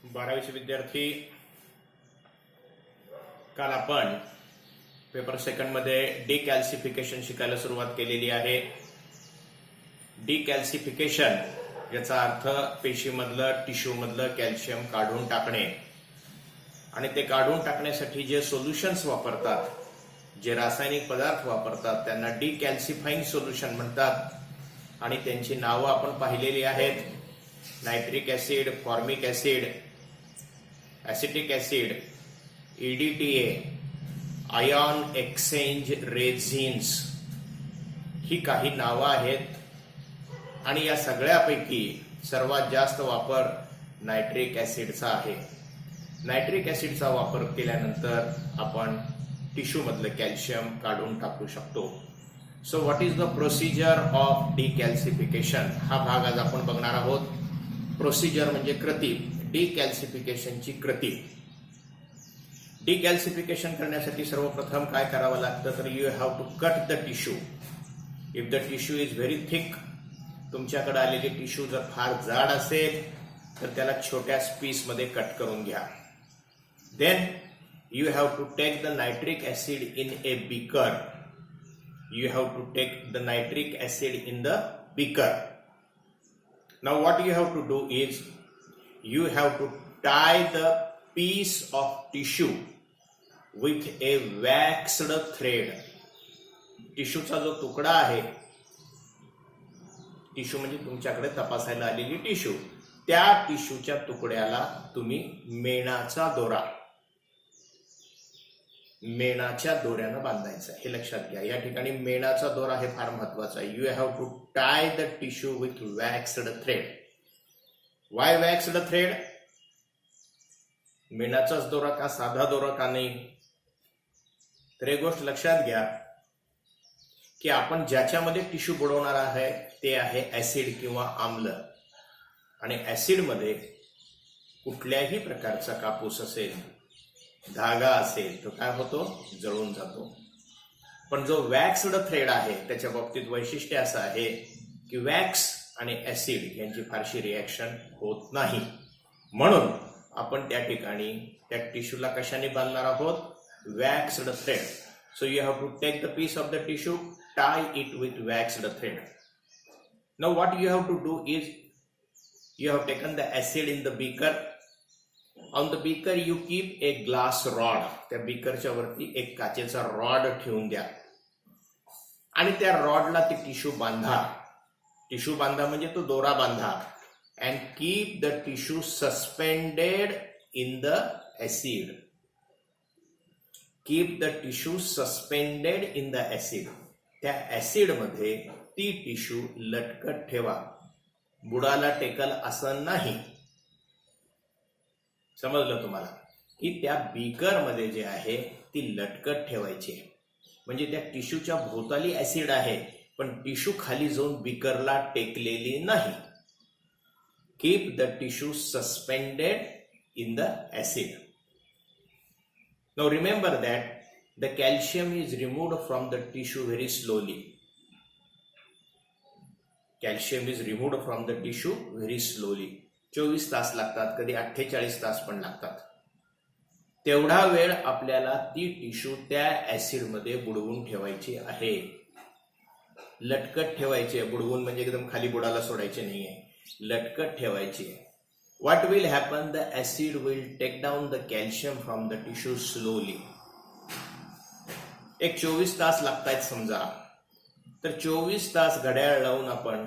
12वीचे विद्यार्थी, काल आपण पेपर सेकंड मध्ये डिकॅल्सिफिकेशन शिकायला सुरुवात केलेली आहे. डिकॅल्सिफिकेशन याचा अर्थ पेशीमधलं टिश्यूमधलं कॅल्शियम काढून टाकणे. आणि ते काढून टाकण्यासाठी जे सोल्युशन्स वापरतात, जे रासायनिक पदार्थ वापरतात, त्यांना डिकॅल्सिफाईंग सोल्युशन म्हणतात. आणि त्यांची नावं आपण पाहिलेली आहेत: nitric acid, formic acid, acetic acid, EDTA, ion exchange resins. ही काही नावं आहेत. आणि या सगळ्यापैकी सर्वात जास्त वापर नायट्रिक ऍसिडचा आहे. नायट्रिक ऍसिडचा वापर केल्यानंतर आपण टिश्यू मधलं कॅल्शियम काढून टाकू शकतो. So what is the procedure of decalcification हा भाग आज आपण बघणार आहोत. प्रोसिजर म्हणजे कृती, डिकॅल्सिफिकेशनची कृती. डिकॅल्सिफिकेशन करण्यासाठी सर्वप्रथम काय करावं लागतं तर you have to cut the tissue. If the tissue is very thick, तुमच्याकडे आलेली टिश्यू जर फार जाड असेल तर त्याला छोट्या पीसमध्ये कट करून घ्या. Then you have to take the nitric acid in a beaker. You have to take the nitric acid in the beaker. Now what you have to do is you have to tie the piece of tissue with a waxed thread. टिश्यूचा जो तुकडा आहे, tissue म्हणजे तुमच्याकडे तपासायला आलेली tissue, त्या टिश्यूच्या तुकड्याला तुम्ही मेणाच्या दोऱ्यानं बांधायचं. हे लक्षात घ्या. या ठिकाणी मेणाचा दोरा हे फार महत्वाचा आहे. You have to tie the tissue with waxed thread. Why waxed thread? मेणाचाच दोरा का, साधा दोरा का नाही? तर एक गोष्ट लक्षात घ्या की आपण ज्याच्यामध्ये टिश्यू बुडवणार आहे ते आहे ऍसिड किंवा आम्ल. आणि ऍसिड मध्ये कुठल्याही प्रकारचा कापूस असेल, धागा असेल, तो काय होतो? जळून जातो. पण जो वॅक्स्ड थ्रेड आहे त्याच्या बाबतीत वैशिष्ट्य असं आहे की वॅक्स आणि ऍसिड यांची फारशी रिॲक्शन होत नाही. म्हणून आपण त्या ठिकाणी त्या टिश्यूला कशाने बांधणार आहोत? Waxed thread. So you have to take the piece of the tissue, tie it with waxed thread. Now what you have to do is you have taken the acid in the beaker. On the beaker you keep a glass rod. त्या beakerच्या वरती एक काचेचा rod ठेवून द्या आणि त्या रॉडला ती tissue बांधा. टिश्यू बांधा म्हणजे तो दोरा बांधा. and keep the tissue suspended in the acid. Keep the tissue suspended in the acid. त्या ऍसिड मध्ये ती टिश्यू लटकत ठेवा. बुडाला टेकल असं नाही. समजलं तुम्हाला? की त्या बीकर मध्ये जे आहे ती लटकत ठेवायची. म्हणजे त्या टिश्यूच्या भोवताली ऍसिड आहे पण टिश्यू खाली जाऊन बीकरला टेकलेली नाही. Keep the tissue suspended in the acid. Now remember that the calcium is removed from the tissue very slowly. Calcium is removed from the tissue very slowly. 24 तास लागतात, कधी 48 तास पण लागतात. तेवढा वेळ आपल्याला ती टिश्यू त्या ऍसिड मध्ये बुडवून ठेवायची आहे. लटकत ठेवायची आहे. बुडवून म्हणजे एकदम खाली बुडाला सोडायचे नाहीये, लटकत ठेवायची आहे. What will happen? The acid will take down the calcium from the tissue slowly. एक 24 तास लागतायत समजा, तर 24 तास घड्याळ लावून आपण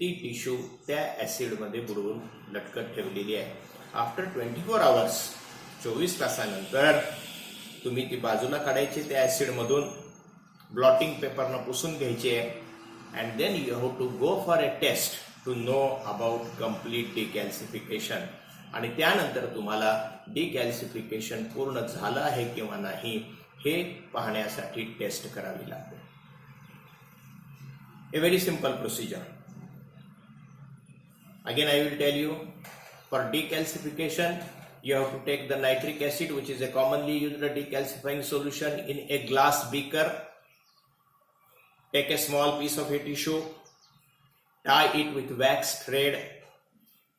ती टिश्यू त्या ऍसिड मध्ये बुडवून लटकत ठेवलेली आहे. आफ्टर 24 आवर्स, 24 तासानंतर तुम्ही ती बाजूला काढायची त्या ऍसिड मधून, ब्लॉटिंग पेपरनं पुसून घ्यायची आहे. And then you have to go for a test to know about complete decalcification. आणि त्यानंतर तुम्हाला डिकॅल्सिफिकेशन पूर्ण झालं आहे किंवा नाही हे पाहण्यासाठी टेस्ट करावी लागते. A very simple procedure. Again I will tell you, for decalcification you have to take the nitric acid, which is a commonly used decalcifying solution, in a glass beaker. Take a small piece of a tissue, tie it with wax thread,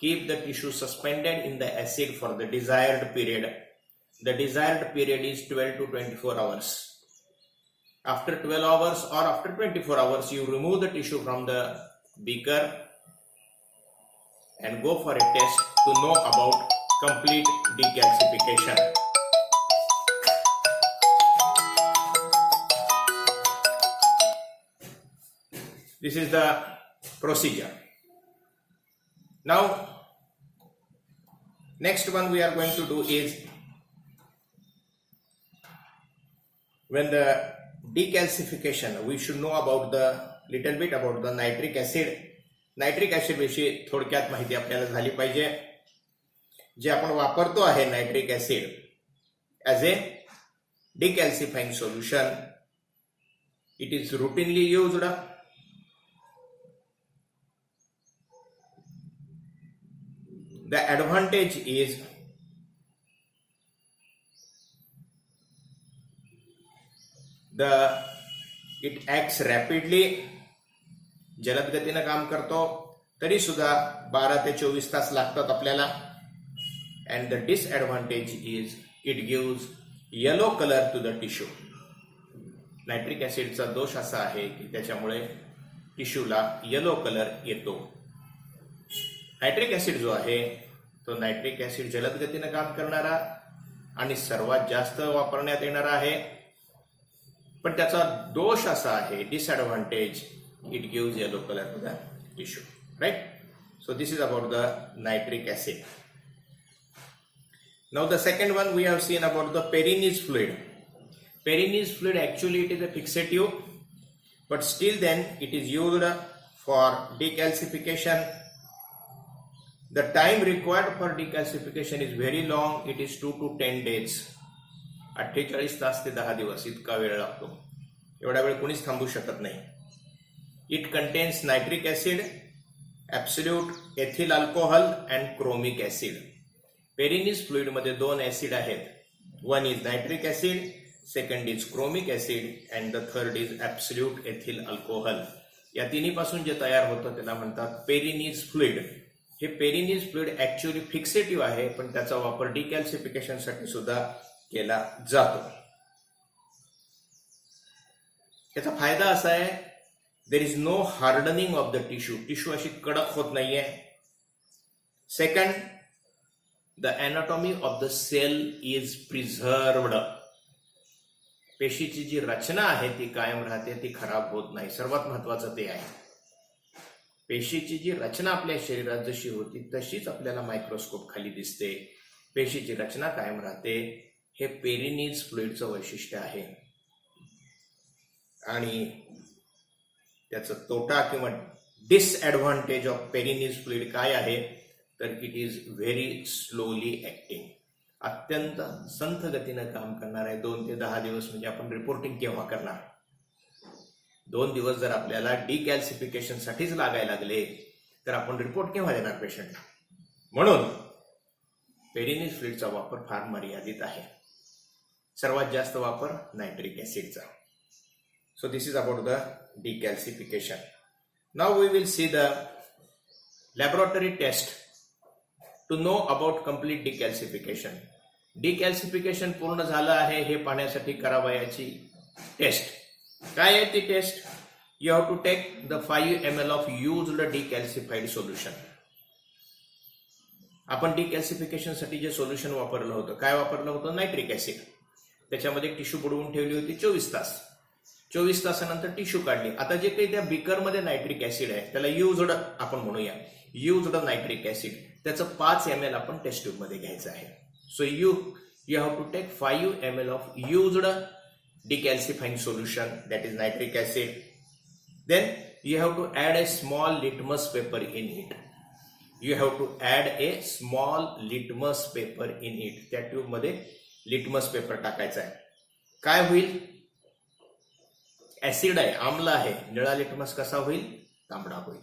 keep the tissue suspended in the acid for the desired period. The desired period is 12 to 24 hours. After 12 hours or after 24 hours, you remove the tissue from the beaker and go for a test to know about complete decalcification. This is the procedure. Now, next one we are going to do is, when the decalcification, we should know about the little bit about the nitric acid. Nitric acid विषयी थोडक्यात माहिती आपल्याला झाली पाहिजे. जे आपण वापरतो आहे nitric acid as a decalcifying solution, it is routinely used. The advantage is it acts rapidly, जलद गतीने काम करतो, तरी सुद्धा 12 ते 24 तास लागतात आपल्याला. And the disadvantage is it gives yellow color to the tissue. Nitric ऍसिडचा दोष असा आहे की त्याच्यामुळे टिश्यूला येलो कलर येतो. नायट्रिक ऍसिड जो आहे तो नायट्रिक ऍसिड जलद गतीने काम करणारा आणि सर्वात जास्त वापरण्यात येणारा आहे. पण त्याचा दोष असा आहे, disadvantage, it gives yellow colour to the tissue, right? So this is about the nitric acid. Now the second one we have seen about the Peyronie's fluid. Peyronie's fluid, actually it is a fixative, but still then it is used for decalcification. The time required for decalcification is very long. It is 2 to 10 days. 48 तास ते 10 दिवस इतका वेळ लागतो. एवढा वेळ कोणीच थांबू शकत नाही. It contains nitric acid, absolute ethyl alcohol and chromic acid. Peyronie's fluid मध्ये 2 ऍसिड आहेत. One is nitric acid, second is chromic acid, and the third is absolute ethyl alcohol. या तिन्ही पासून जे तयार होतं त्याला म्हणतात Peyronie's fluid. हे Peyronie's fluid ऍक्च्युअली फिक्सेटिव्ह आहे, पण त्याचा वापर डिकॅल्सिफिकेशन साठी सुद्धा केला जातो. याचा फायदा असा आहे, there is no hardening of the tissue. Tissue अशी कडक होत नाहीये. Second, the anatomy of the cell is preserved. पेशीची जी रचना आहे ती कायम राहते, ती खराब होत नाही. सर्वात महत्वाचं ते आहे. पेशीची जी रचना आपल्या शरीरात जशी होती तशीच आपल्याला मायक्रोस्कोप खाली दिसते. पेशीची रचना कायम राहते. हे पेरिनीज फ्लुइडचं वैशिष्ट्य आहे. आणि त्याचा तोटा किंवा डिसएडव्हांटेज ऑफ पेरिनीज फ्लुइड काय आहे, तर it is very slowly acting. अत्यंत संथ गतीनं काम करणार आहे. 2 ते 10 दिवस म्हणजे आपण रिपोर्टिंग केव्हा करणार? 2 दिवस जर आपल्याला डिकॅल्सिफिकेशन साठीच लागायला लागले तर आपण रिपोर्ट केव्हा देणार पेशंटला? म्हणून पेरिनीज फ्लुइडचा वापर फार मर्यादित आहे. सर्वात जास्त वापर नायट्रिक ऍसिडचा. So this is about the decalcification. Now we will see the laboratory test to know about complete decalcification. Decalcification पूर्ण झालं आहे हे पाहण्यासाठी करावयाची टेस्ट. काय आहे ती taste? You have to take the 5 ml of used decalcified solution. आपण डिकॅल्सिफिकेशन साठी जे सोल्युशन वापरलं होतं, काय वापरलं होतं? Nitric acid. त्याच्यामध्ये टिश्यू बुडवून ठेवली होती 24 तास. 24 तासानंतर टिश्यू काढली. आता जे काही त्या बीकरमध्ये नायट्रिक ऍसिड आहे त्याला युज्ड आपण म्हणूया, युज्ड नायट्रिक ऍसिड. त्याचं 5 ml आपण टेस्ट ट्यूब मध्ये घ्यायचं आहे. So you have to take 5 ml of used decalcifying solution, that is nitric acid. Then you have to add a small litmus paper in it. You have to add a small litmus paper in it. त्या tube मध्ये litmus paper टाकायचा आहे. काय होईल? Acid आहे, आम्ल आहे. निळा लिटमस कसा होईल? तांबडा होईल.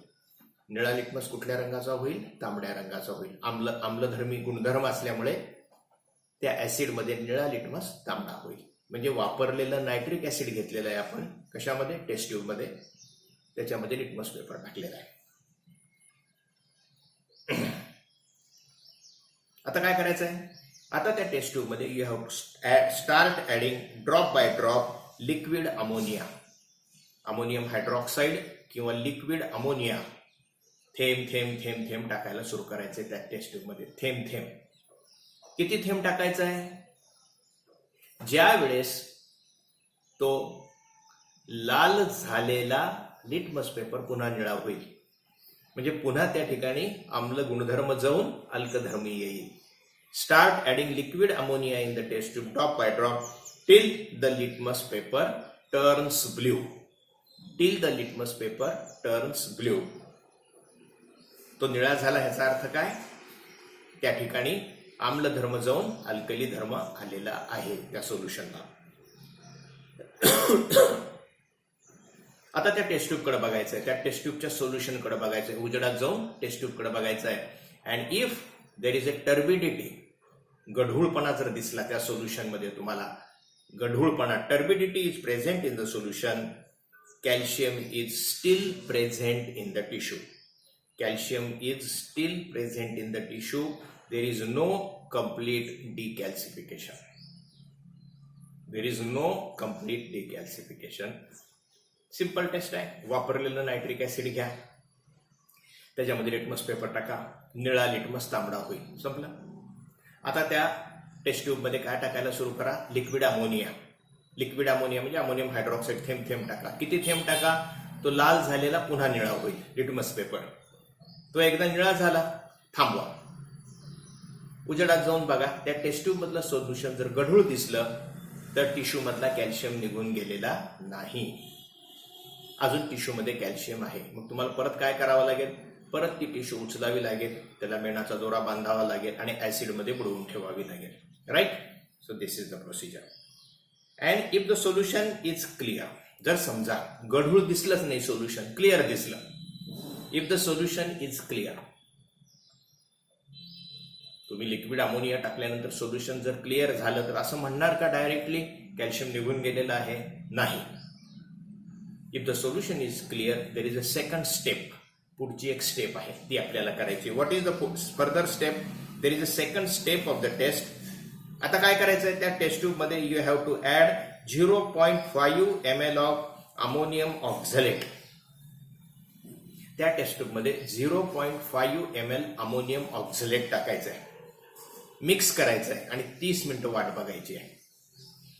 निळा लिटमस कुठल्या रंगाचा होईल? तांबड्या रंगाचा होईल. आम्लधर्मी गुणधर्म असल्यामुळे त्या ऍसिड मध्ये निळा लिटमस तांबडा होईल. म्हणजे वापरलेलं नायट्रिक ऍसिड घेतलेलं आहे आपण कशामध्ये? टेस्ट ट्यूब मध्ये. त्याच्यामध्ये लिटमस पेपर टाकलेला आहे. आता काय करायचं आहे, आता त्या टेस्ट ट्यूबमध्ये you have to start adding drop by drop liquid ammonia, ammonium hydroxide किंवा लिक्विड अमोनिया, थेंब थेंब थेंब थेंब टाकायला सुरू करायचे त्या टेस्ट ट्यूबमध्ये. थेंब थेंब. किती थेंब टाकायचं आहे, ज्या वेळेस तो लाल झालेला लिटमस पेपर पुन्हा निळा होईल, म्हणजे पुन्हा त्या ठिकाणी आम्ल गुणधर्म जाऊन अल्कधर्मी येईल. Start adding liquid ammonia in the test tube drop by drop till the litmus paper turns blue. Till the litmus paper turns blue. तो निळा झाला ह्याचा अर्थ काय, त्या ठिकाणी आम्लधर्म जाऊन अल्कली धर्म आलेला आहे त्या सोल्युशनला. आता त्या टेस्ट ट्यूबकडे बघायचं आहे, त्या टेस्ट ट्यूबच्या सोल्युशनकडे बघायचं आहे, उजेडात जाऊन टेस्ट ट्यूबकडे बघायचं आहे. And if there is a turbidity, गढूळपणा जर दिसला त्या सोल्युशनमध्ये तुम्हाला, गढूळपणा, turbidity is present in the solution, calcium is still present in the tissue. Calcium is still present in the tissue. There is no complete decalcification. There is no complete decalcification. Simple test आहे. वापरलेलं nitric acid घ्या, त्याच्यामध्ये litmus paper टाका, निळा litmus तांबडा होईल, संपलं. आता त्या टेस्ट ट्यूबमध्ये काय टाकायला सुरू करा, लिक्विड अमोनिया. लिक्विड अमोनिया म्हणजे अमोनियम हायड्रॉक्साईड थेंब थेंब टाका. किती थेंब टाका, तो लाल झालेला पुन्हा निळा होईल लिटमस पेपर. तो एकदा निळा झाला, थांबवा, उजेडात जाऊन बघा. त्या टेस्ट ट्यूब मधलं सोल्युशन जर गढूळ दिसलं तर टिश्यू मधला कॅल्शियम निघून गेलेला नाही, अजून टिश्यू मध्ये कॅल्शियम आहे. मग तुम्हाला परत काय करावं लागेल, परत ती टिश्यू उचलावी लागेल, त्याला मेणाचा दोरा बांधावा लागेल आणि ऍसिड मध्ये बुडवून ठेवावी लागेल. Right. So this is the procedure. And if the solution is clear, जर समजा गढूळ दिसलंच नाही, सोल्युशन क्लिअर दिसलं, if the solution is clear, तुम्ही लिक्विड अमोनिया टाकल्यानंतर सोल्युशन जर क्लिअर झालं तर असं म्हणणार का डायरेक्टली कॅल्शियम निघून गेलेलं आहे, नाही. If the solution is clear, there is a second step. पुढची एक स्टेप आहे ती आपल्याला करायची. What is the further step, there is a second step of the test. आता काय करायचं आहे, त्या टेस्ट ट्यूब मध्ये you have to add 0.5 ml of ammonium oxalate. त्या टेस्ट ट्यूब मध्ये 0.5 ml अमोनियम ऑक्झलेट टाकायचं आहे, मिक्स करायचं आहे आणि 30 मिनिटं वाट बघायची आहे.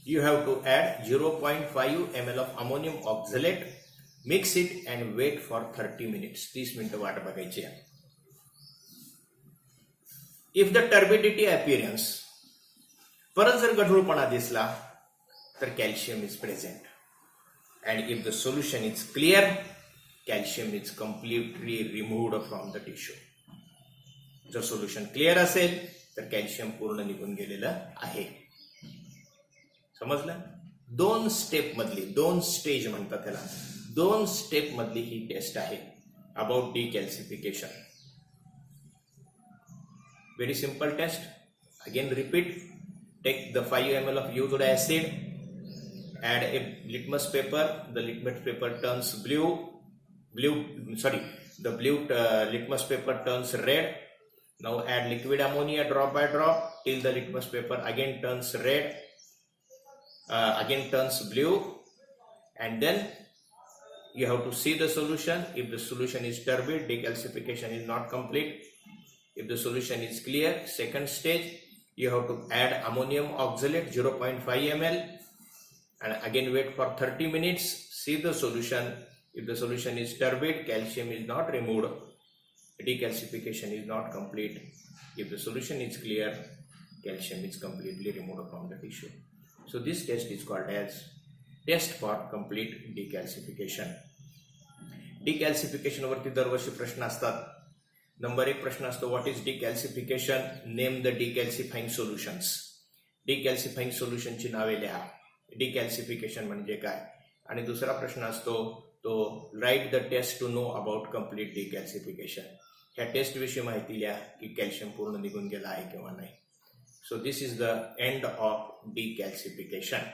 You have to add 0.5 ml of ammonium oxalate, mix it and wait for 30 minutes. 30 मिनिटं वाट बघायची आहे. इफ द टर्बिडिटी अपीअरन्स, परत जर गढूळपणा दिसला तर calcium is present. And if the solution is clear, calcium is completely removed from the tissue. जर solution clear असेल तर कॅल्शियम पूर्ण निघून गेलेलं आहे. समजलं. दोन स्टेप मधली, दोन स्टेज म्हणतात त्याला, दोन स्टेप मधली ही टेस्ट आहे about decalcification. Very simple test. Again repeat. Take the 5 ml of used acid, add a litmus paper, the litmus paper turns the blue litmus paper turns red. Now add liquid ammonia drop by drop till the litmus paper again turns red, again turns blue, and then you have to see the solution. If the solution is turbid, decalcification is not complete. If the solution is clear, second stage, you have to add ammonium oxalate 0.5 ml and again wait for 30 minutes. See the solution. If the solution is turbid, calcium is not removed, decalcification is not complete. If the solution is clear, calcium is completely removed from the tissue. So this test is called as test for complete decalcification. Decalcification वरती दरवर्षी प्रश्न असतात. Number 1 प्रश्न असतो, what is decalcification, name the decalcifying solutions. Decalcifying सोल्युशनची नावे लिहा. Decalcification म्हणजे काय. आणि दुसरा प्रश्न असतो तो, write the test to know about complete decalcification. ह्या टेस्ट विषयी माहिती लिहा की कॅल्शियम पूर्ण निघून गेला आहे किंवा नाही. So this is the end of decalcification.